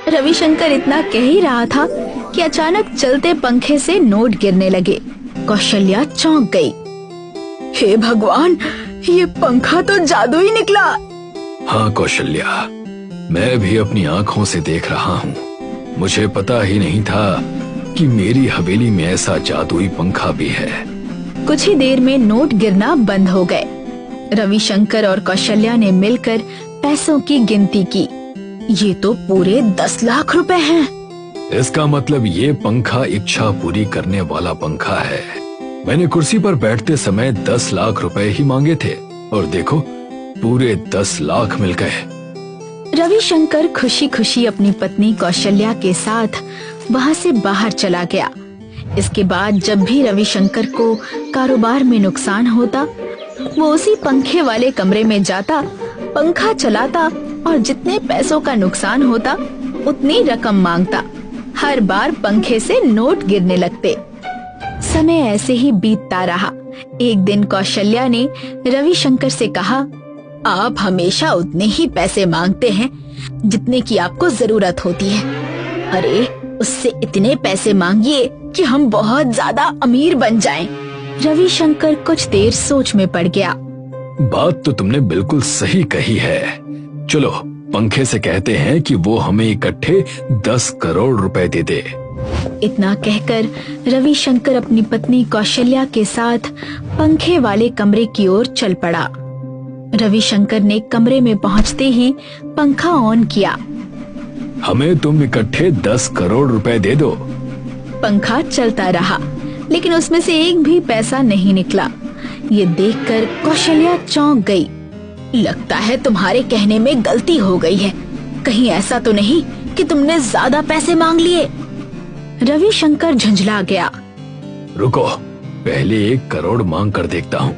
रविशंकर इतना कह ही रहा था कि अचानक चलते पंखे से नोट गिरने लगे। कौशल्या चौंक गई। हे भगवान, ये पंखा तो जादू ही निकला। हाँ कौशल्या, मैं भी अपनी आँखों से देख रहा हूँ। मुझे पता ही नहीं था कि मेरी हवेली में ऐसा जादुई पंखा भी है। कुछ ही देर में नोट गिरना बंद हो गए। रविशंकर और कौशल्या ने मिलकर पैसों की गिनती की। ये तो पूरे 10 लाख रुपए हैं। इसका मतलब ये पंखा इच्छा पूरी करने वाला पंखा है। मैंने कुर्सी पर बैठते समय 10 लाख रुपए ही मांगे थे और देखो पूरे 10 लाख मिल गए। रविशंकर खुशी खुशी अपनी पत्नी कौशल्या के साथ वहाँ से बाहर चला गया। इसके बाद जब भी रविशंकर को कारोबार में नुकसान होता, वो उसी पंखे वाले कमरे में जाता, पंखा चलाता और जितने पैसों का नुकसान होता उतनी रकम मांगता। हर बार पंखे से नोट गिरने लगते। समय ऐसे ही बीतता रहा। एक दिन कौशल्या ने रविशंकर से कहा, आप हमेशा उतने ही पैसे मांगते हैं जितने की आपको जरूरत होती है। अरे उससे इतने पैसे मांगिए कि हम बहुत ज्यादा अमीर बन जाएं। रविशंकर कुछ देर सोच में पड़ गया। बात तो तुमने बिल्कुल सही कही है। चलो पंखे से कहते हैं कि वो हमें इकट्ठे 10 करोड़ रुपए दे दे। इतना कहकर रविशंकर अपनी पत्नी कौशल्या के साथ पंखे वाले कमरे की ओर चल पड़ा। रविशंकर ने कमरे में पहुंचते ही पंखा ऑन किया। हमें तुम इकट्ठे 10 करोड़ रुपए दे दो। पंखा चलता रहा, लेकिन उसमें से एक भी पैसा नहीं निकला। ये देखकर कौशल्या चौंक गई। लगता है तुम्हारे कहने में गलती हो गई है। कहीं ऐसा तो नहीं कि तुमने ज्यादा पैसे मांग लिए? रविशंकर झंझला गया। रुको, पहले 1 करोड़ मांग कर देखता हूँ।